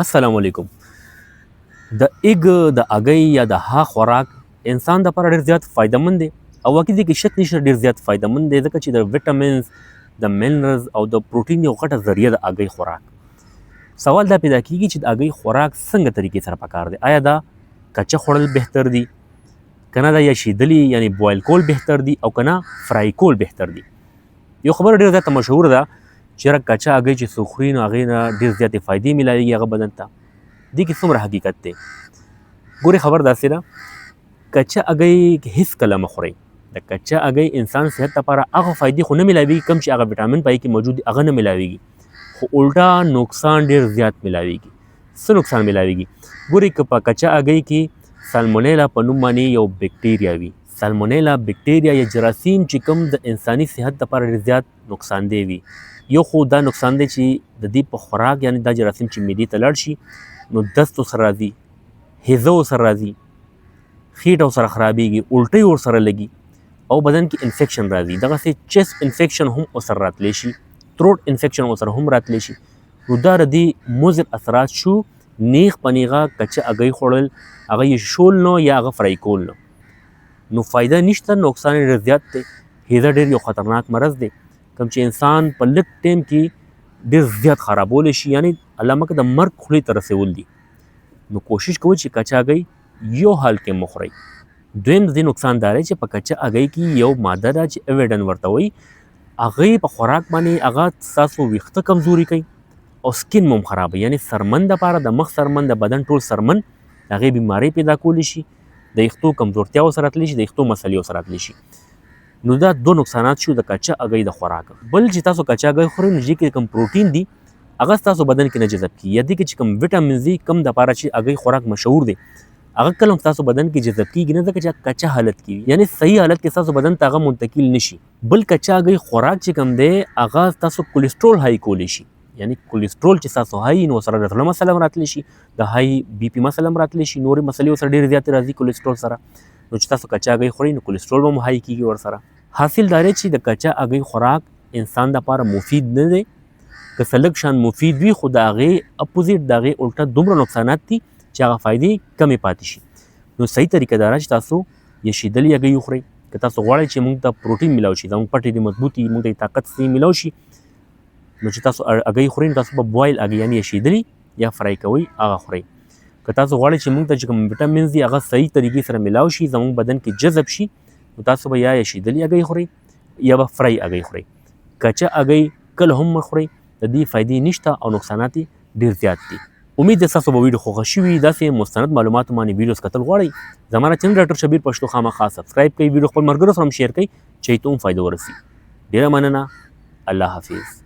السلام علیکم. د ایګ د هګۍ یا د ها خوراک انسان دپاره ډېر زیات فایدهمند دی او واقعي دې کې شک نشته ډېر زیات فایدهمند دی ځکه چې د ویټامینز د منرلز او د پروټین یو غټه ذریعه د هګۍ خوراک. سوال دا پیدا کیږي چې د هګۍ خوراک څنګه طریقې سره پکار دی؟ آیا دا کچه خوړل بهتر دي که نه دا یا شیدلي یعنی بوایل کول بهتر دي او که نه فرای کول بهتر دي؟ یو خبره ډېره زیاته مشهوره ده چې یاره کچه هګۍ چې څوک خوري نو هغې نه ډېر زیاتې فایدې میلاویږي هغه بدن ته. دې کې څومره حقیقت دی؟ ګورې خبر داسې ده کچه هګۍ هېڅکله مه خورئ. د کچه هګۍ انسان صحت لپاره هغه فایدې خو نه میلاویږي کوم چې هغه ویټامین پای کې موجود دي هغه نه میلاویږي خو الټا نقصان ډېر زیات میلاویږي. څه نقصان میلاویږي؟ ګورې که په کچه هګۍ کې سالمونیلا په نوم باندې یو بکټیریا وي. سالمونیلا بکټیریا یا جراثیم چې کوم د انساني صحت لپاره ډېر زیات نقصان دی وي. یو خو دا نقصان دی چې د دې په خوراک یعنی دا جراثیم چې معدې ته لاړ شي نو دست ورسره راځي، هیزه ورسره راځي، خېټه ورسره خرابېږي، الټۍ ورسره لګي او بدن کې انفیکشن راځي. دغسې چیست انفیکشن هم ورسره راتلی شي، تروټ انفیکشن ورسره هم راتلی شي. نو دا د دې مضر اثرات شو نیغ په نیغه کچه هګۍ خوړل، هغه یې شول نو یا هغه فرای کول نو. نو فایده نشته، نقصان یې ډېر زیات دی. هیزه ډېر یو خطرناک مرض دی کوم چې انسان په لږ ټایم کې ډېر زیات خرابولی شي، یعنی الله مکه د مرګ خولې ته رسول دي. نو کوشش کوئ چې کچه هګۍ یو حال کې مه خورئ. دویم د دې نقصان دا دی چې په کچه هګۍ کې یو ماده ده چې اویډن ورته وایي، هغې په خوراک باندې هغه ستاسو ویښته کمزوري کوي او سکین مو هم خرابوي. یعنی سرمن دپاره د مخ سرمن د بدن ټول سرمن د هغې بیمارۍ پیدا کولی شي، د ویښتو کمزورتیا ورسره راتلی شي، د ویښتو مسلې ورسره راتلی شي. نو دا دو نقصانات شو د کچه هګۍ د خوراک. بل چې تاسو کچه هګۍ خورئ نو دې کې کوم پروټین دي هغه ستاسو بدن کې نه جذب کېږي، یا دې کې چې کوم ویټامینز دي کوم دپاره چې هګۍ خوراک مشهور دی هغه کله هم ستاسو بدن کې جذب کېږي نه، ځکه چې کچه حالت کې وي، یعنی صحیح حالت کې ستاسو بدن ته هغه منتقل نشي. بل کچه هګۍ خوراک چې کوم دی هغه ستاسو کولیسټرول های کولی شي، یعنی کولیسټرول چې ستاسو های نو سره د زړه مسله هم راتلی شي، د های بي پي مسله هم راتلی شي، نورې مسلې ورسره ډېرې زیاتې راځي کولیسټرول سره. نو چې تاسو کچه هګۍ خورئ نو کولیسټرول به مو های کېږي ورسره. حاصل دا دی چې د کچه هګۍ خوراک انسان دپاره مفید نه دی. که څه لږ شان مفید وي خو د هغې اپوزیټ د هغې الټه دومره نقصانات دي چې هغه فایدې کمې پاتې شي. نو صحیح طریقه دا چې تاسو یا شیدلې هګۍ وخورئ که تاسو غواړئ چې موږ ته پروټین میلاو شي، زموږ پټې دې مضبوط وي، موږ ته طاقت صحیح میلاو شي، نو چې تاسو هګۍ خورئ نو تاسو به بوایل هګۍ یعنې یا شیدلې یا فرای کوئ هغه خورئ. که تاسو غواړئ چې موږ ته چې کوم ویټامینز دي هغه صحیح طریقې سره میلاو شي، زموږ بدن کې جذب شي، نو تاسو به یا شیدلې هګۍ خورئ یا به فرای هګۍ خورئ. کچه هګۍ کله هم مه خورئ، د دې فایدې نشته او نقصانات یې ډېر زیات دي. امید ده ستاسو به ویډیو خوښه شوي. داسې مستند معلوماتو باندې ویډیوز کتل غواړئ زما چینل ډاکټر شبیر پښتو خامخا سبسکرایب کړئ، ویډیو خپل ملګرو سره هم شیر کړئ چې هغوی ته هم فایده ورسي. ډېره مننه. الله حافظ.